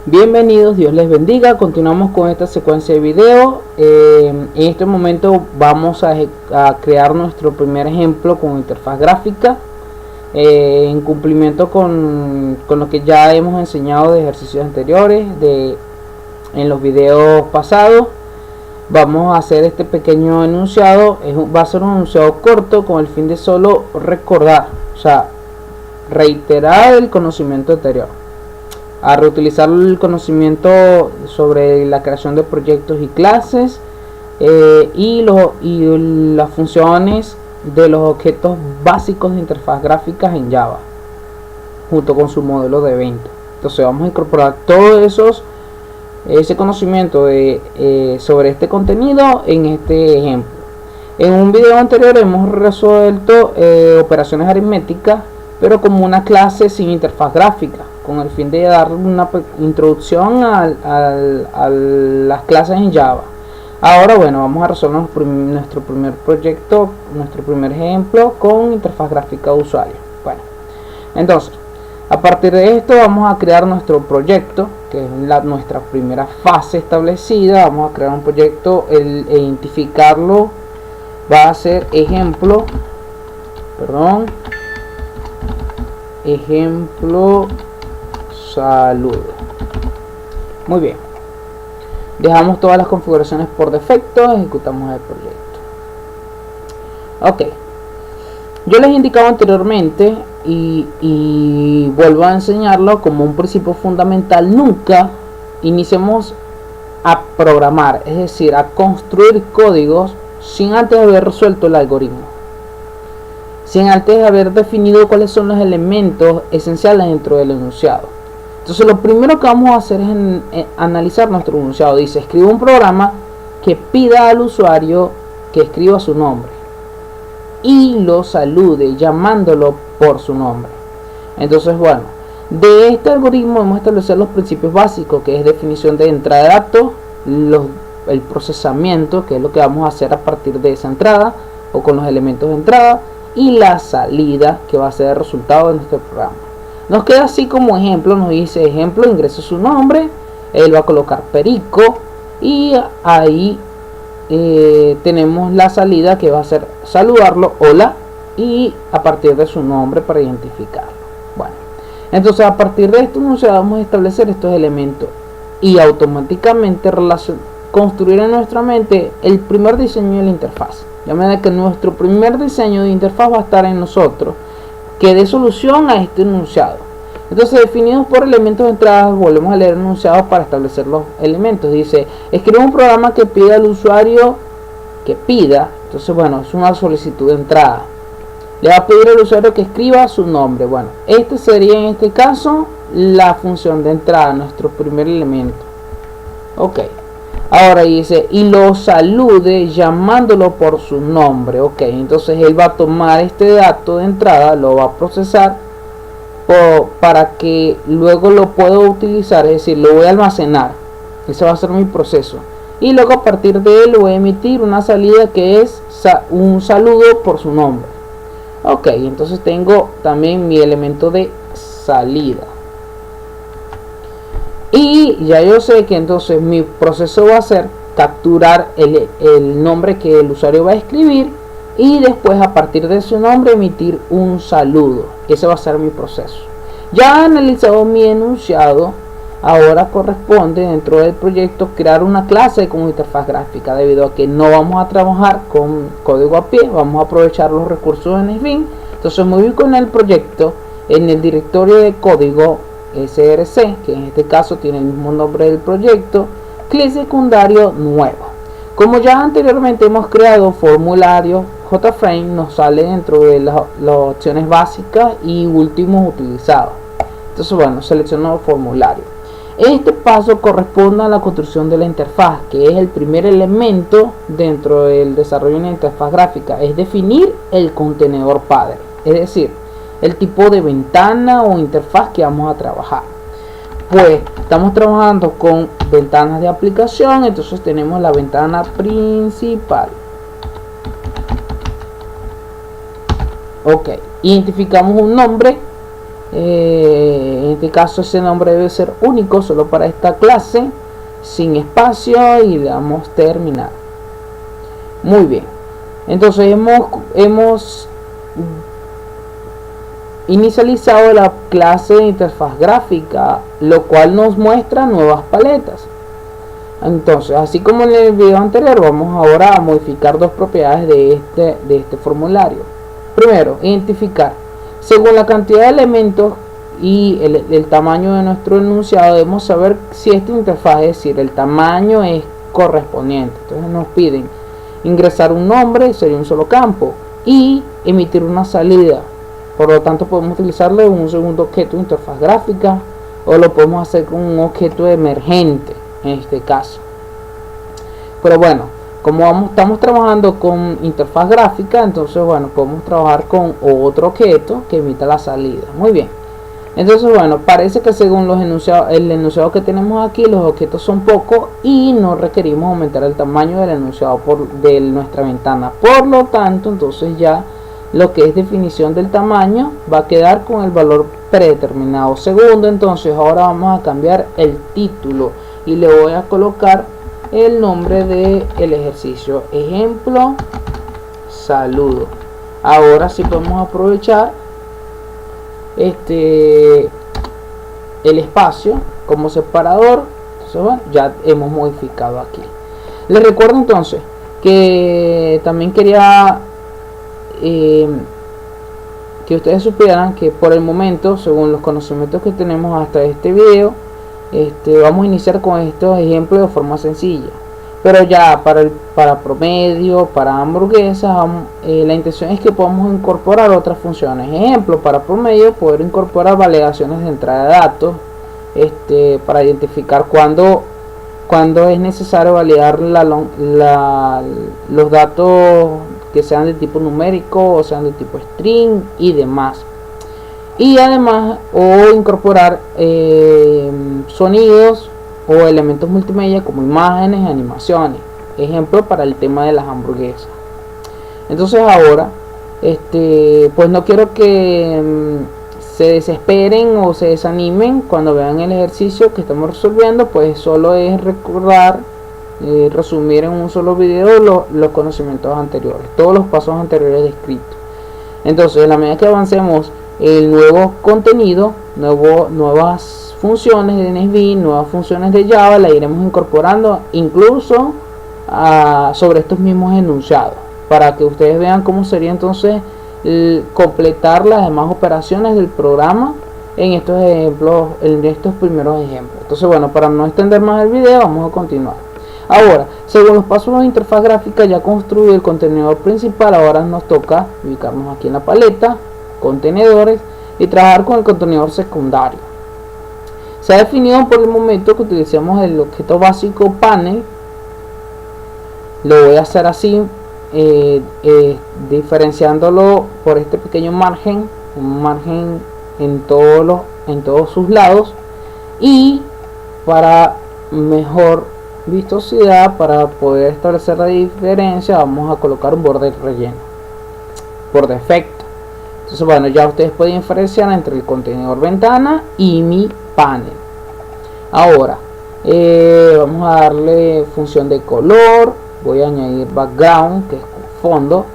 Bienvenidos, Dios les bendiga. Continuamos con esta secuencia de video. En este momento vamos a crear nuestro primer ejemplo con interfaz gráfica, en cumplimiento con lo que ya hemos enseñado de ejercicios anteriores, en los videos pasados. Vamos a hacer este pequeño enunciado. Va a ser un enunciado corto con el fin de solo recordar, o sea, reiterar el conocimiento anterior, a reutilizar el conocimiento sobre la creación de proyectos y clases, y las funciones de los objetos básicos de interfaz gráficas en Java, junto con su modelo de evento. Entonces vamos a incorporar todo ese conocimiento sobre este contenido en este ejemplo. En un video anterior hemos resuelto operaciones aritméticas, pero como una clase sin interfaz gráfica, con el fin de dar una introducción a las clases en Java. Ahora, bueno, vamos a resolver nuestro primer proyecto, nuestro primer ejemplo con interfaz gráfica de usuario. Bueno, entonces, a partir de esto vamos a crear nuestro proyecto, que es nuestra primera fase establecida. Vamos a crear un proyecto, identificarlo va a ser ejemplo saludo. Muy bien, dejamos todas las configuraciones por defecto, ejecutamos el proyecto. Ok, yo les he indicado anteriormente y vuelvo a enseñarlo como un principio fundamental: nunca iniciemos a programar, es decir, a construir códigos sin antes haber resuelto el algoritmo, sin antes haber definido cuáles son los elementos esenciales dentro del enunciado. Entonces lo primero que vamos a hacer es analizar nuestro enunciado. Dice: escribe un programa que pida al usuario que escriba su nombre y lo salude llamándolo por su nombre. Entonces, bueno, de este algoritmo vamos a establecer los principios básicos, que es definición de entrada de datos, el procesamiento, que es lo que vamos a hacer a partir de esa entrada o con los elementos de entrada, y la salida, que va a ser el resultado de nuestro programa. Nos queda así como ejemplo, nos dice ejemplo, ingresa su nombre, él va a colocar Perico, y ahí tenemos la salida, que va a ser saludarlo, hola, y a partir de su nombre para identificarlo. Bueno, entonces a partir de esto nos vamos a establecer estos elementos y automáticamente construir en nuestra mente el primer diseño de la interfaz. De manera que nuestro primer diseño de interfaz va a estar en nosotros, que dé solución a este enunciado. Entonces, definidos por elementos de entrada, volvemos a leer el enunciado para establecer los elementos. Dice: escribe un programa que pida al usuario que pida. Entonces, bueno, es una solicitud de entrada. Le va a pedir al usuario que escriba su nombre. Bueno, este sería en este caso la función de entrada, nuestro primer elemento. Ok. Ahora dice: y lo salude llamándolo por su nombre. Ok, entonces él va a tomar este dato de entrada, lo va a procesar para que luego lo pueda utilizar, es decir, lo voy a almacenar. Ese va a ser mi proceso. Y luego a partir de él voy a emitir una salida, que es un saludo por su nombre. Ok, entonces tengo también mi elemento de salida. Y ya yo sé que entonces mi proceso va a ser capturar el nombre que el usuario va a escribir, y después a partir de su nombre emitir un saludo. Ese va a ser mi proceso. Ya analizado mi enunciado, ahora corresponde dentro del proyecto crear una clase con interfaz gráfica. Debido a que no vamos a trabajar con código a pie, vamos a aprovechar los recursos de NetBeans. Entonces me ubico en el proyecto, en el directorio de código src, que en este caso tiene el mismo nombre del proyecto, clic secundario nuevo. Como ya anteriormente hemos creado formulario JFrame, nos sale dentro de las opciones básicas y últimos utilizados. Entonces, bueno, selecciono formulario. Este paso corresponde a la construcción de la interfaz, que es el primer elemento dentro del desarrollo de una interfaz gráfica. Es definir el contenedor padre, es decir, el tipo de ventana o interfaz que vamos a trabajar. Pues estamos trabajando con ventanas de aplicación, entonces tenemos la ventana principal. Ok, identificamos un nombre En este caso ese nombre debe ser único solo para esta clase, sin espacio, y le damos terminar. Muy bien, entonces hemos inicializado la clase de interfaz gráfica, lo cual nos muestra nuevas paletas. Entonces, así como en el video anterior, vamos ahora a modificar dos propiedades de este formulario. Primero, identificar. Según la cantidad de elementos y el tamaño de nuestro enunciado, debemos saber si esta interfaz, es decir, el tamaño es correspondiente. Entonces nos piden ingresar un nombre, sería un solo campo, y emitir una salida. Por lo tanto, podemos utilizarle un segundo objeto de interfaz gráfica, o lo podemos hacer con un objeto emergente en este caso. Pero bueno, como estamos trabajando con interfaz gráfica, entonces bueno, podemos trabajar con otro objeto que emita la salida. Muy bien, entonces bueno, parece que según el enunciado que tenemos aquí, los objetos son pocos y no requerimos aumentar el tamaño del enunciado de nuestra ventana. Por lo tanto, entonces ya lo que es definición del tamaño va a quedar con el valor predeterminado. Segundo, entonces ahora vamos a cambiar el título y le voy a colocar el nombre del ejercicio, ejemplo saludo. Ahora sí podemos aprovechar el espacio como separador. Entonces bueno, ya hemos modificado aquí. Les recuerdo entonces que también quería que ustedes supieran que por el momento, según los conocimientos que tenemos hasta este video, vamos a iniciar con estos ejemplos de forma sencilla, pero ya para promedio, para hamburguesas, la intención es que podamos incorporar otras funciones. Ejemplo, para promedio, poder incorporar validaciones de entrada de datos, para identificar cuando es necesario validar los datos que sean de tipo numérico o sean de tipo string y demás. Y además, o incorporar sonidos o elementos multimedia como imágenes, animaciones. Ejemplo para el tema de las hamburguesas. Entonces ahora, pues no quiero que se desesperen o se desanimen cuando vean el ejercicio que estamos resolviendo, pues solo es recordar, resumir en un solo video los conocimientos anteriores, todos los pasos anteriores descritos. Entonces, en la medida que avancemos el nuevo contenido, nuevas funciones de NSBin, nuevas funciones de Java, la iremos incorporando incluso sobre estos mismos enunciados, para que ustedes vean cómo sería entonces completar las demás operaciones del programa en estos ejemplos, en estos primeros ejemplos. Entonces bueno, para no extender más el video, vamos a continuar. Ahora, según los pasos de interfaz gráfica ya construido el contenedor principal, ahora nos toca ubicarnos aquí en la paleta, contenedores, y trabajar con el contenedor secundario. Se ha definido por el momento que utilicemos el objeto básico panel. Lo voy a hacer así, diferenciándolo por este pequeño margen, un margen en todos sus lados, y para mejor vistosidad, para poder establecer la diferencia, vamos a colocar un borde relleno por defecto. Entonces bueno, ya ustedes pueden diferenciar entre el contenedor ventana y mi panel. Ahora vamos a darle función de color. Voy a añadir background, que es fondo,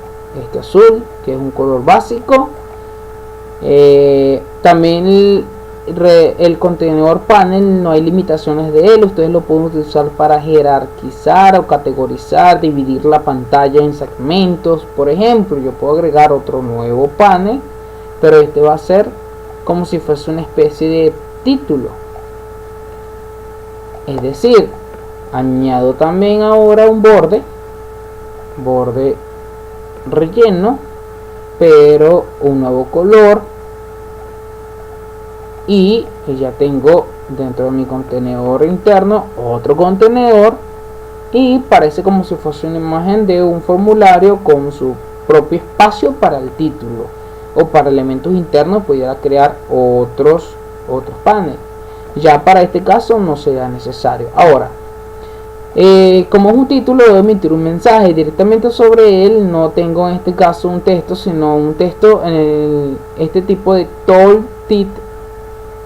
azul, que es un color básico. También el contenedor panel no hay limitaciones de él, ustedes lo pueden utilizar para jerarquizar o categorizar, dividir la pantalla en segmentos. Por ejemplo, yo puedo agregar otro nuevo panel, pero este va a ser como si fuese una especie de título. Es decir, añado también ahora un borde relleno, pero un nuevo color, y ya tengo dentro de mi contenedor interno otro contenedor, y parece como si fuese una imagen de un formulario con su propio espacio para el título, o para elementos internos pudiera crear otros paneles. Ya para este caso no será necesario. Ahora, como es un título, debo emitir un mensaje directamente sobre él. No tengo en este caso un texto, sino un texto en este tipo de tall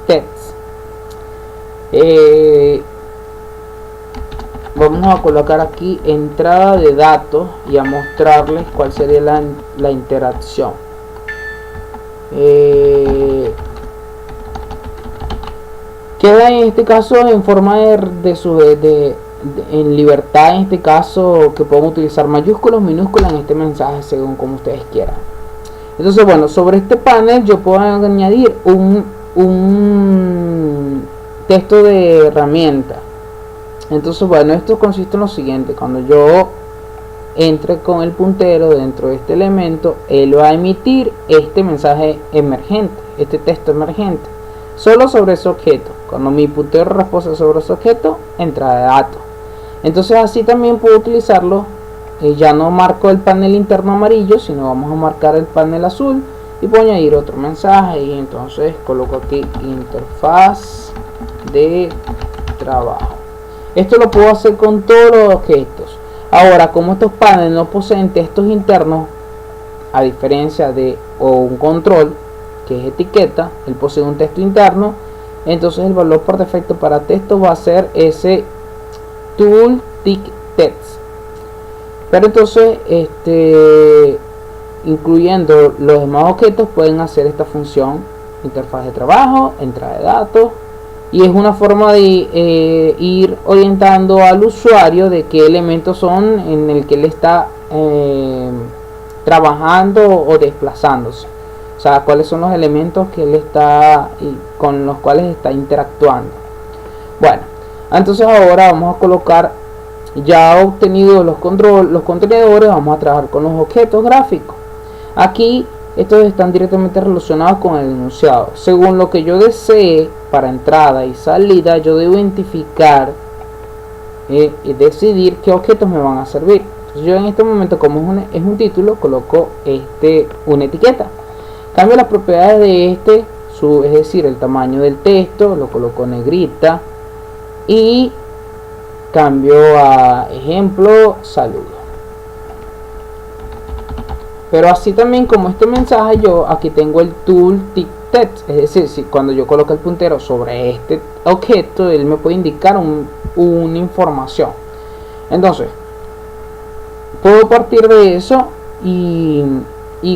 text. Vamos a colocar aquí entrada de datos y a mostrarles cuál sería la interacción. Queda en este caso en forma en libertad, en este caso, que pueden utilizar mayúsculas, minúsculas en este mensaje según como ustedes quieran. Entonces, bueno, sobre este panel yo puedo añadir un texto de herramienta. Entonces, bueno, esto consiste en lo siguiente: cuando yo entre con el puntero dentro de este elemento, él va a emitir este mensaje emergente, este texto emergente, solo sobre ese objeto. Cuando mi puntero reposa sobre ese objeto, entrada de datos. Entonces así también puedo utilizarlo. Ya no marco el panel interno amarillo, sino vamos a marcar el panel azul y puedo añadir otro mensaje, y entonces coloco aquí interfaz de trabajo. Esto lo puedo hacer con todos los objetos. Ahora, como estos paneles no poseen textos internos, a diferencia de un control que es etiqueta, él posee un texto interno. Entonces el valor por defecto para texto va a ser ese tool tick text. Pero entonces incluyendo los demás objetos pueden hacer esta función: interfaz de trabajo, entrada de datos. Y es una forma de ir orientando al usuario de qué elementos son en el que él está trabajando o desplazándose. O sea, cuáles son los elementos que él está con los cuales está interactuando. Bueno, entonces ahora vamos a colocar, ya obtenido los contenedores, vamos a trabajar con los objetos gráficos. Aquí estos están directamente relacionados con el enunciado. Según lo que yo desee para entrada y salida, yo debo identificar y decidir qué objetos me van a servir. Entonces yo en este momento, como es un título, coloco una etiqueta. Cambio las propiedades de es decir, el tamaño del texto, lo coloco negrita, y cambio a ejemplo saludo. Pero así también, como este mensaje, yo aquí tengo el tool tick text, es decir, si cuando yo coloco el puntero sobre este objeto, él me puede indicar una información. Entonces puedo partir de eso y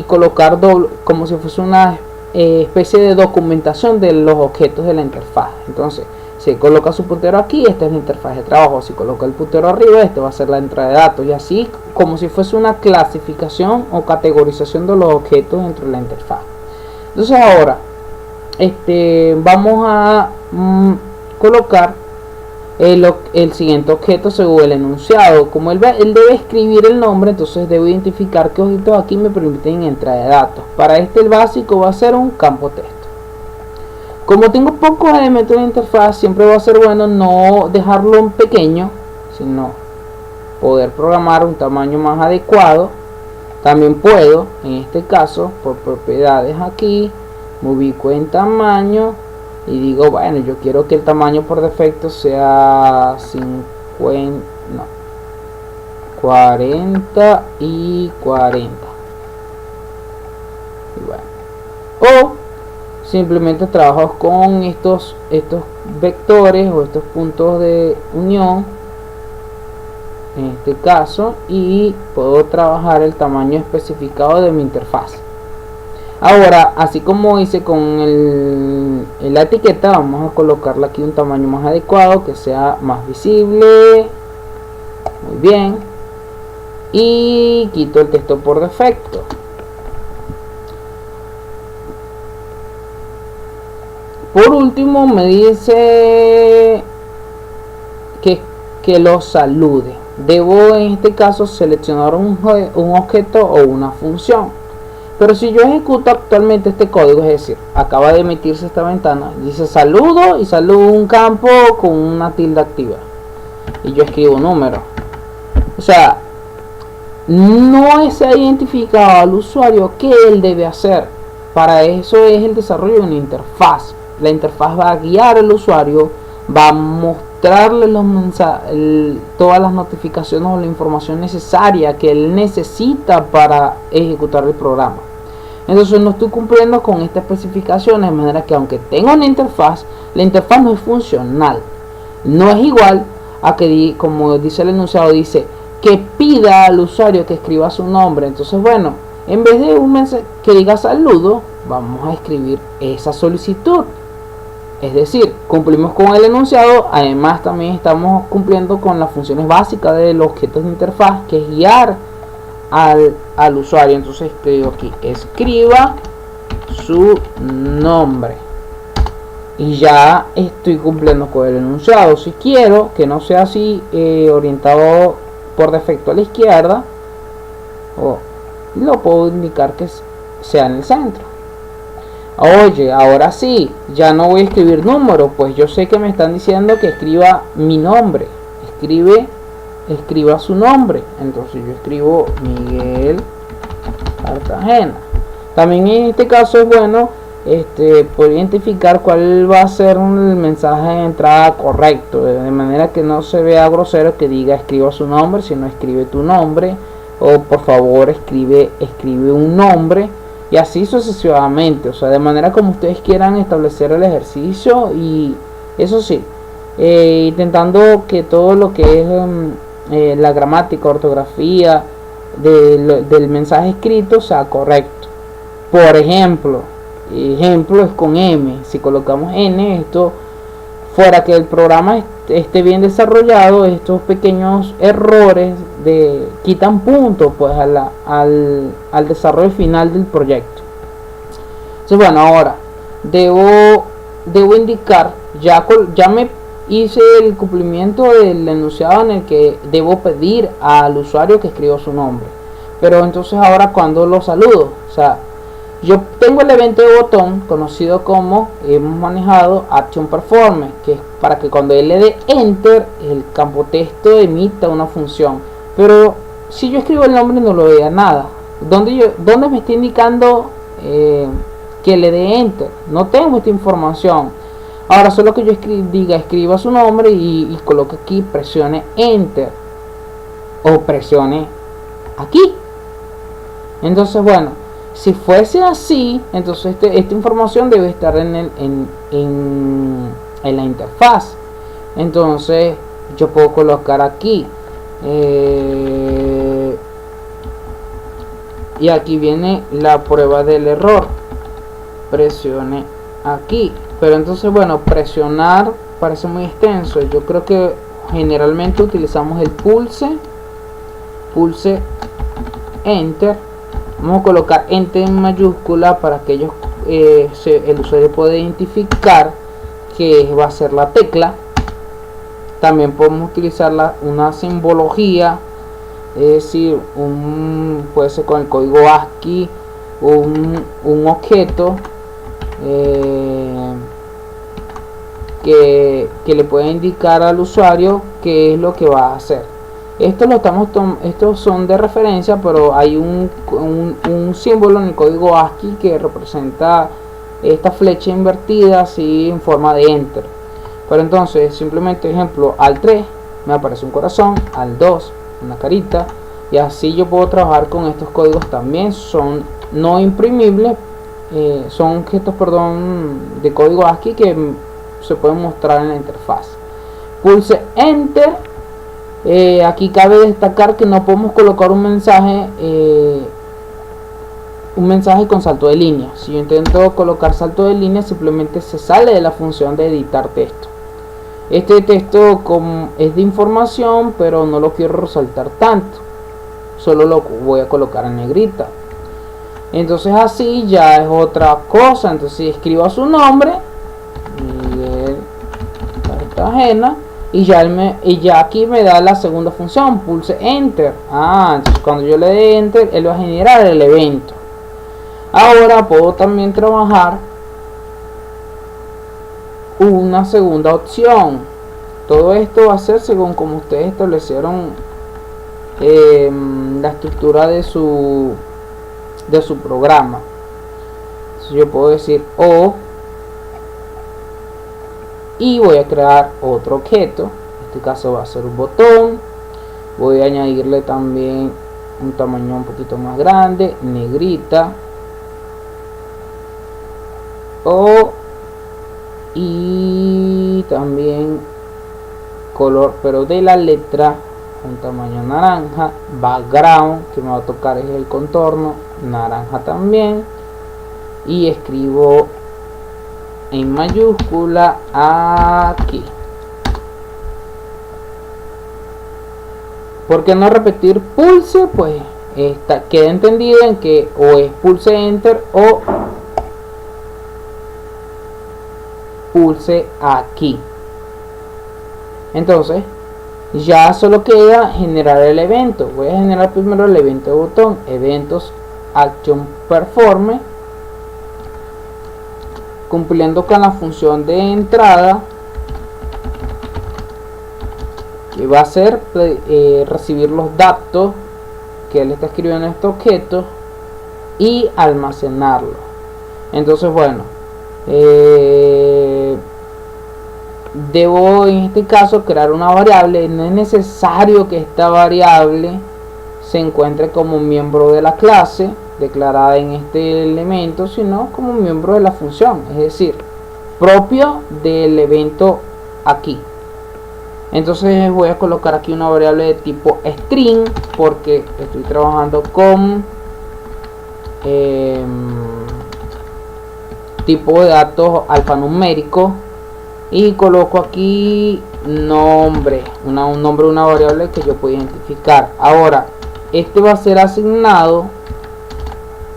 colocar como si fuese una especie de documentación de los objetos de la interfaz. Entonces, si coloca su puntero aquí, esta es la interfaz de trabajo. Si coloca el puntero arriba, este va a ser la entrada de datos, y así como si fuese una clasificación o categorización de los objetos dentro de la interfaz. Entonces ahora vamos a colocar el siguiente objeto según el enunciado. Como él debe escribir el nombre, entonces debo identificar qué objetos aquí me permiten entrada de datos. Para el básico va a ser un campo texto. Como tengo pocos elementos de interfaz, siempre va a ser bueno no dejarlo en pequeño, sino poder programar un tamaño más adecuado. También puedo, en este caso, por propiedades aquí, me ubico en tamaño y digo, bueno, yo quiero que el tamaño por defecto sea 40 y 40. Y bueno, o simplemente trabajo con estos vectores o estos puntos de unión en este caso, y puedo trabajar el tamaño especificado de mi interfaz. Ahora, así como hice con la etiqueta, vamos a colocarle aquí un tamaño más adecuado, que sea más visible. Muy bien, y quito el texto por defecto. Por último me dice que lo salude. Debo en este caso seleccionar un objeto o una función. Pero si yo ejecuto actualmente este código, es decir, acaba de emitirse esta ventana, dice saludo y saludo un campo con una tilde activa, y yo escribo un número. O sea, no se ha identificado al usuario qué él debe hacer. Para eso es el desarrollo de una interfaz. La interfaz va a guiar al usuario, va a mostrarle los mensajes, todas las notificaciones o la información necesaria que él necesita para ejecutar el programa. Entonces no estoy cumpliendo con esta especificación, de manera que aunque tenga una interfaz, la interfaz no es funcional. No es igual a que, como dice el enunciado, dice que pida al usuario que escriba su nombre. Entonces, bueno, en vez de un mensaje que diga saludo, vamos a escribir esa solicitud. Es decir, cumplimos con el enunciado, además también estamos cumpliendo con las funciones básicas del objeto de interfaz, que es guiar al usuario. Entonces escribo aquí, escriba su nombre, y ya estoy cumpliendo con el enunciado. Si quiero que no sea así, orientado por defecto a la izquierda, lo puedo indicar que sea en el centro. Oye, ahora sí, ya no voy a escribir número, pues yo sé que me están diciendo que escriba mi nombre. Escriba su nombre. Entonces yo escribo Miguel Cartagena. También en este caso es bueno poder identificar cuál va a ser el mensaje de entrada correcto, de manera que no se vea grosero que diga escriba su nombre, sino escribe tu nombre, o por favor escribe un nombre, y así sucesivamente. O sea, de manera como ustedes quieran establecer el ejercicio, y eso sí, intentando que todo lo que es la gramática, ortografía del mensaje escrito sea correcto. Por ejemplo es con M. Si colocamos N, esto fuera que el programa esté bien desarrollado, estos pequeños errores quitan puntos pues al desarrollo final del proyecto. Entonces, bueno, ahora debo indicar, ya me hice el cumplimiento del enunciado en el que debo pedir al usuario que escriba su nombre, pero entonces ahora cuando lo saludo, o sea, yo tengo el evento de botón conocido como, hemos manejado Action Performance, que es para que cuando él le dé Enter, el campo texto emita una función. Pero si yo escribo el nombre no lo vea nada. ¿Dónde me está indicando que le dé Enter? No tengo esta información. Ahora solo que yo escriba su nombre y coloque aquí, presione Enter, o presione aquí. Entonces, bueno, si fuese así, entonces esta información debe estar en la interfaz. Entonces yo puedo colocar aquí, y aquí viene la prueba del error, presione aquí. Pero entonces, bueno, presionar parece muy extenso. Yo creo que generalmente utilizamos el pulse Enter. Vamos a colocar Enter en mayúscula para que el usuario pueda identificar que va a ser la tecla. También podemos utilizar una simbología, es decir, puede ser con el código ASCII, un objeto que le puede indicar al usuario qué es lo que va a hacer. Estos son de referencia, pero hay un símbolo en el código ASCII que representa esta flecha invertida así en forma de Enter. Pero entonces, simplemente ejemplo, al 3 me aparece un corazón, al 2 una carita, y así yo puedo trabajar con estos códigos. También son no imprimibles, son objetos, de código ASCII que se pueden mostrar en la interfaz. Pulse Enter. Aquí cabe destacar que no podemos colocar un mensaje con salto de línea. Si yo intento colocar salto de línea, simplemente se sale de la función de editar texto. Este texto es de información, pero no lo quiero resaltar tanto, solo lo voy a colocar en negrita. Entonces así ya es otra cosa. Entonces escribo su nombre, Miguel Cartagena, y ya aquí me da la segunda función, pulse Enter. Entonces cuando yo le dé Enter, él va a generar el evento. Ahora puedo también trabajar una segunda opción. Todo esto va a ser según como ustedes establecieron la estructura de su programa. Entonces yo puedo decir O, y voy a crear otro objeto. En este caso va a ser un botón. Voy a añadirle también un tamaño un poquito más grande, negrita, O y también color, pero de la letra, un tamaño naranja. Background, que me va a tocar es el contorno, naranja también. Y escribo en mayúscula aquí. ¿Por qué no repetir pulse? Pues queda entendido en que o es pulse enter o pulse aquí. Entonces ya solo queda generar el evento. Voy a generar primero el evento de botón, eventos action performe, cumpliendo con la función de entrada, que va a ser recibir los datos que él está escribiendo en este objeto y almacenarlo. Entonces, bueno, debo en este caso crear una variable. No es necesario que esta variable se encuentre como miembro de la clase declarada en este elemento, sino como miembro de la función, es decir, propio del evento aquí. Entonces voy a colocar aquí una variable de tipo string, porque estoy trabajando con tipo de datos alfanumérico, y coloco aquí nombre, un nombre de una variable que yo puedo identificar. Ahora este va a ser asignado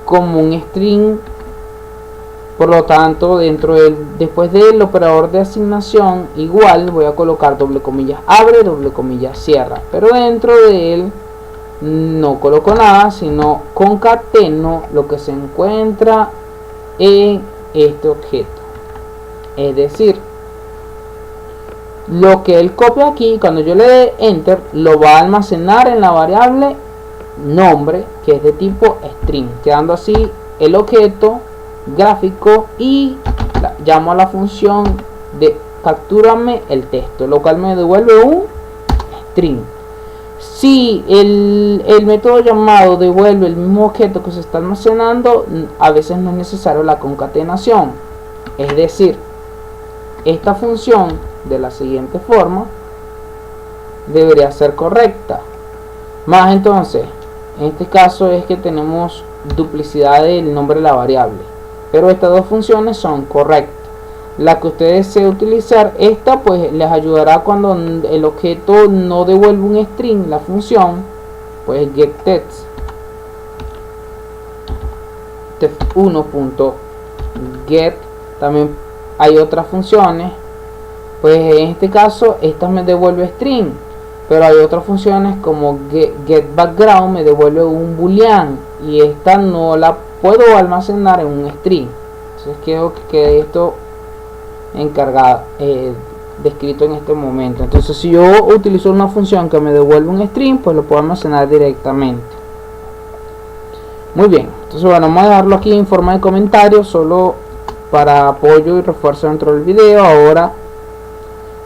como un string, por lo tanto después del operador de asignación igual voy a colocar doble comillas abre, doble comillas cierra, pero dentro de él no coloco nada, sino concateno lo que se encuentra en este objeto. Es decir, lo que él copia aquí, cuando yo le dé enter, lo va a almacenar en la variable nombre, que es de tipo string, quedando así el objeto gráfico, y llamo a la función de captúrame el texto, lo cual me devuelve un string. Si el método llamado devuelve el mismo objeto que se está almacenando, a veces no es necesario la concatenación. Es decir, esta función de la siguiente forma debería ser correcta. Más entonces, en este caso es que tenemos duplicidad del nombre de la variable, pero estas dos funciones son correctas. La que ustedes deseen utilizar, esta pues les ayudará cuando el objeto no devuelve un string, la función pues getText test1.get. también hay otras funciones, pues en este caso esta me devuelve string, pero hay otras funciones como getBackground, me devuelve un boolean, y esta no la puedo almacenar en un string. Entonces quiero que quede esto encargado, descrito en este momento. Entonces si yo utilizo una función que me devuelve un string, pues lo puedo almacenar directamente. Muy bien, entonces bueno, vamos a dejarlo aquí en forma de comentario, solo para apoyo y refuerzo dentro del video. Ahora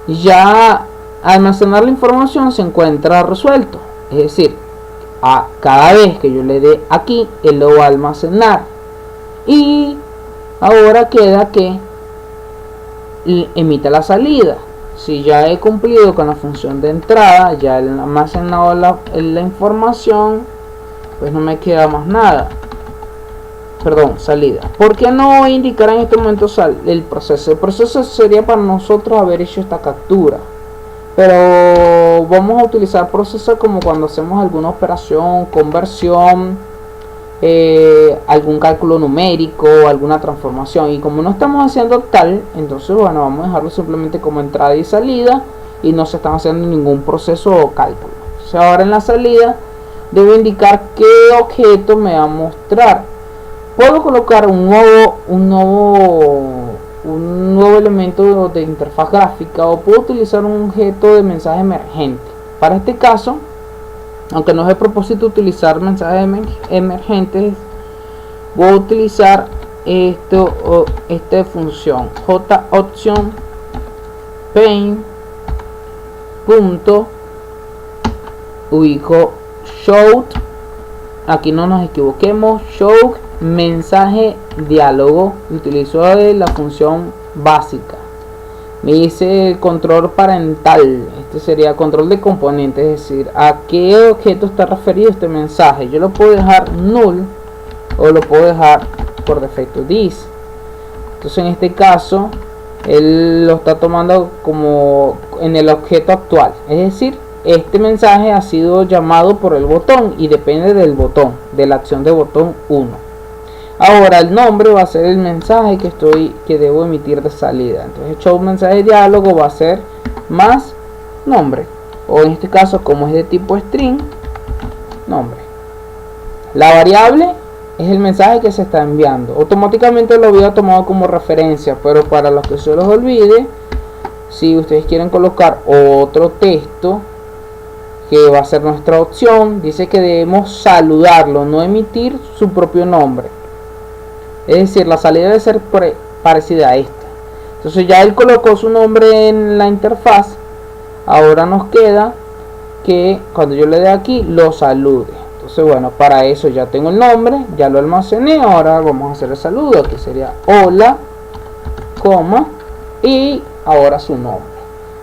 ya almacenar la información se encuentra resuelto, es decir, a cada vez que yo le dé aquí, él lo va a almacenar, y ahora queda que emita la salida. Si ya he cumplido con la función de entrada, ya he almacenado la información, pues no me queda más nada. Perdón, salida. ¿Por qué no indicar en este momento el proceso? El proceso sería para nosotros haber hecho esta captura, pero vamos a utilizar proceso como cuando hacemos alguna operación, conversión, algún cálculo numérico, alguna transformación, y como no estamos haciendo tal, entonces bueno, vamos a dejarlo simplemente como entrada y salida, y no se están haciendo ningún proceso o cálculo. Entonces ahora en la salida debo indicar qué objeto me va a mostrar. Puedo colocar un nuevo elemento de interfaz gráfica, o puedo utilizar un objeto de mensaje emergente. Para este caso, aunque no es de propósito utilizar mensajes emergentes, voy a utilizar esta función JOption paint punto ubico show. Aquí no nos equivoquemos, show mensaje diálogo y utilizo la función básica. Me dice el control parental, este sería control de componentes, es decir, a qué objeto está referido este mensaje. Yo lo puedo dejar null o lo puedo dejar por defecto this. Entonces en este caso él lo está tomando como en el objeto actual, es decir, este mensaje ha sido llamado por el botón y depende del botón, de la acción de botón 1. Ahora el nombre va a ser el mensaje que debo emitir de salida. Entonces show mensaje de diálogo va a ser más nombre, o en este caso, como es de tipo string, nombre. La variable es el mensaje que se está enviando. Automáticamente lo había tomado como referencia, pero para los que se los olvide, si ustedes quieren colocar otro texto, que va a ser nuestra opción, dice que debemos saludarlo, no emitir su propio nombre. Es decir, la salida debe ser parecida a esta. Entonces ya él colocó su nombre en la interfaz. Ahora nos queda que cuando yo le dé aquí lo salude. Entonces bueno, para eso ya tengo el nombre, ya lo almacené. Ahora vamos a hacer el saludo, que sería hola, coma, y ahora su nombre.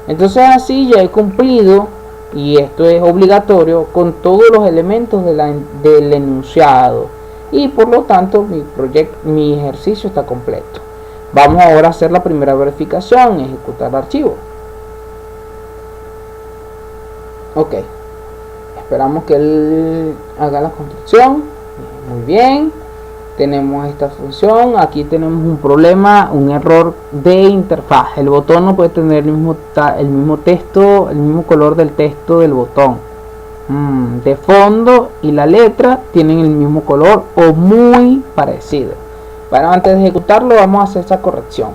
Entonces así ya he cumplido, y esto es obligatorio, con todos los elementos del enunciado. Y por lo tanto mi ejercicio está completo. Vamos ahora a hacer la primera verificación, ejecutar el archivo. Ok, esperamos que él haga la construcción. Muy bien, tenemos esta función. Aquí tenemos un problema, un error de interfaz. El botón no puede tener el mismo texto, el mismo color del texto del botón. De fondo y la letra tienen el mismo color o muy parecido. Bueno, antes de ejecutarlo vamos a hacer esa corrección.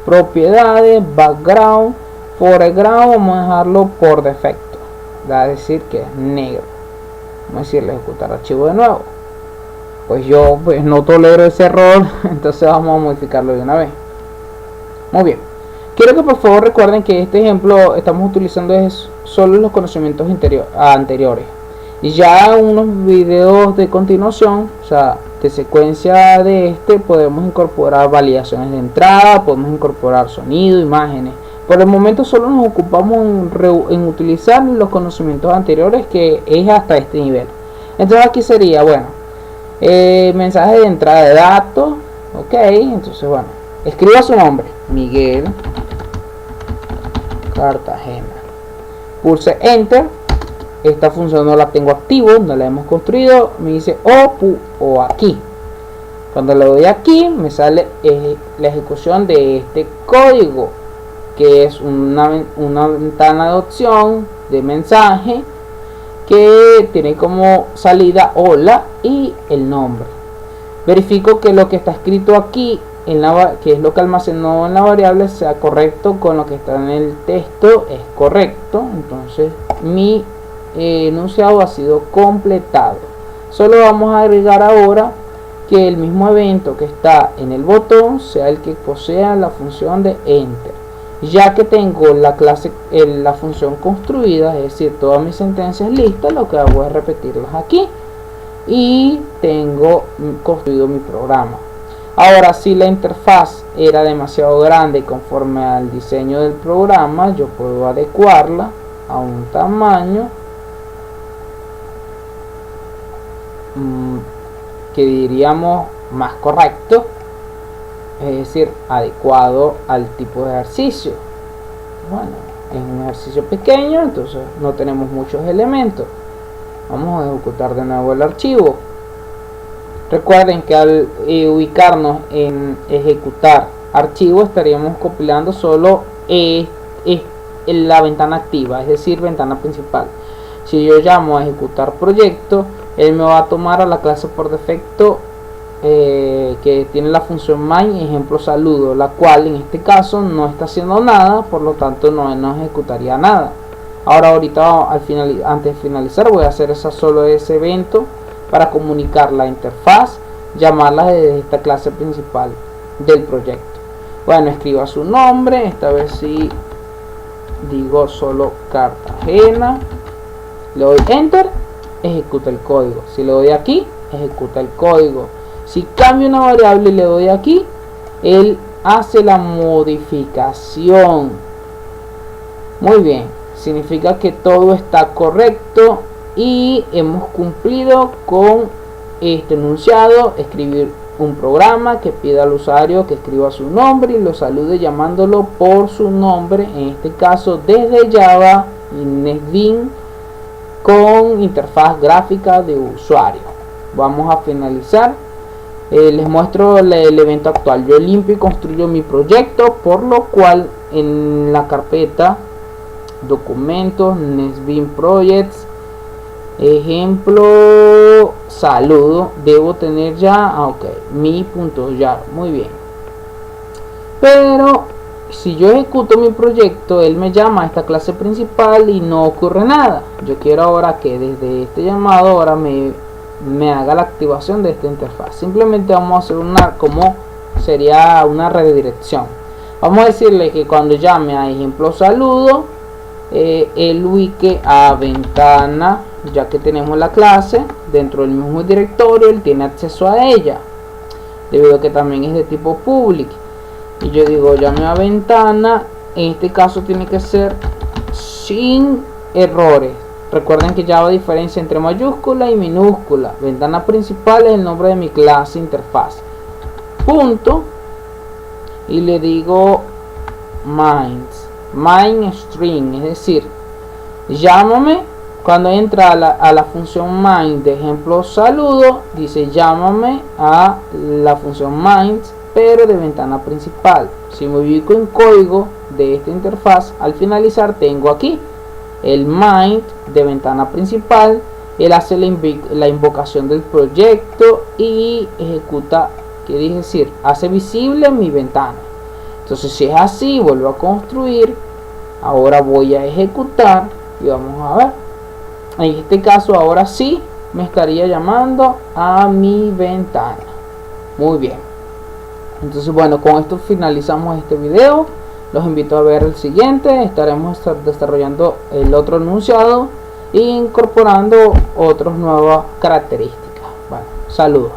Propiedades, background, foreground, vamos a dejarlo por defecto, va a decir que es negro. Vamos a decirle ejecutar archivo de nuevo. Pues yo no tolero ese error, entonces vamos a modificarlo de una vez. Muy bien, quiero que por favor recuerden que este ejemplo estamos utilizando solo los conocimientos anteriores, y ya unos videos de continuación, o sea, de secuencia de podemos incorporar validaciones de entrada, podemos incorporar sonido, imágenes. Por el momento solo nos ocupamos en utilizar los conocimientos anteriores, que es hasta este nivel. Entonces aquí sería, bueno, mensaje de entrada de datos. Ok, entonces bueno, escriba su nombre, Miguel Cartagena, pulse enter. Esta función no la tengo activo, no la hemos construido. Me dice o aquí. Cuando le doy aquí me sale la ejecución de este código, que es una ventana de opción de mensaje que tiene como salida hola y el nombre. Verifico que lo que está escrito aquí que es lo que almacenó en la variable, sea correcto con lo que está en el texto, es correcto. Entonces mi enunciado ha sido completado. Solo vamos a agregar ahora que el mismo evento que está en el botón sea el que posea la función de enter, ya que tengo la clase, la función construida, es decir, todas mis sentencias listas. Lo que hago es repetirlas aquí y tengo construido mi programa. Ahora, si la interfaz era demasiado grande conforme al diseño del programa, yo puedo adecuarla a un tamaño que diríamos más correcto, es decir, adecuado al tipo de ejercicio. Bueno, es un ejercicio pequeño, entonces no tenemos muchos elementos. Vamos a ejecutar de nuevo el archivo. Recuerden que al ubicarnos en ejecutar archivo, estaríamos compilando solo la ventana activa, es decir, ventana principal. Si yo llamo a ejecutar proyecto, él me va a tomar a la clase por defecto que tiene la función main ejemplo saludo, la cual en este caso no está haciendo nada, por lo tanto no ejecutaría nada. Ahorita antes de finalizar voy a hacer solo ese evento para comunicar la interfaz, llamarla desde esta clase principal del proyecto. Bueno, escriba su nombre, esta vez sí digo solo Cartagena, le doy enter, ejecuta el código. Si le doy aquí, ejecuta el código. Si cambio una variable y le doy aquí, él hace la modificación. Muy bien, significa que todo está correcto y hemos cumplido con este enunciado: escribir un programa que pida al usuario que escriba su nombre y lo salude llamándolo por su nombre, en este caso desde Java y NetBeans con interfaz gráfica de usuario. Vamos a finalizar. Les muestro el evento actual. Yo limpio y construyo mi proyecto, por lo cual en la carpeta documentos, NetBeans Projects, ejemplo, saludo, debo tener ya mi punto ya. Muy bien, pero si yo ejecuto mi proyecto, él me llama a esta clase principal y no ocurre nada. Yo quiero ahora que desde este llamado ahora me haga la activación de esta interfaz. Simplemente vamos a hacer una, como sería una redirección. Vamos a decirle que cuando llame a ejemplo saludo, él ubique a ventana, ya que tenemos la clase dentro del mismo directorio, él tiene acceso a ella debido a que también es de tipo public. Y yo digo llame a ventana, en este caso tiene que ser sin errores. Recuerden que Java diferencia entre mayúscula y minúscula. Ventana principal es el nombre de mi clase interfaz. Punto. Y le digo main string, es decir, llámame. Cuando entra a la función main de ejemplo saludo, dice llámame a la función main, pero de ventana principal. Si me ubico en código de esta interfaz, al finalizar tengo aquí el main de ventana principal. Él hace la invocación del proyecto y ejecuta, quiere decir, hace visible mi ventana. Entonces si es así, vuelvo a construir. Ahora voy a ejecutar y vamos a ver. En este caso ahora sí me estaría llamando a mi ventana. Muy bien. Entonces bueno, con esto finalizamos este video. Los invito a ver el siguiente. Estaremos desarrollando el otro enunciado e incorporando otras nuevas características. Bueno, saludos.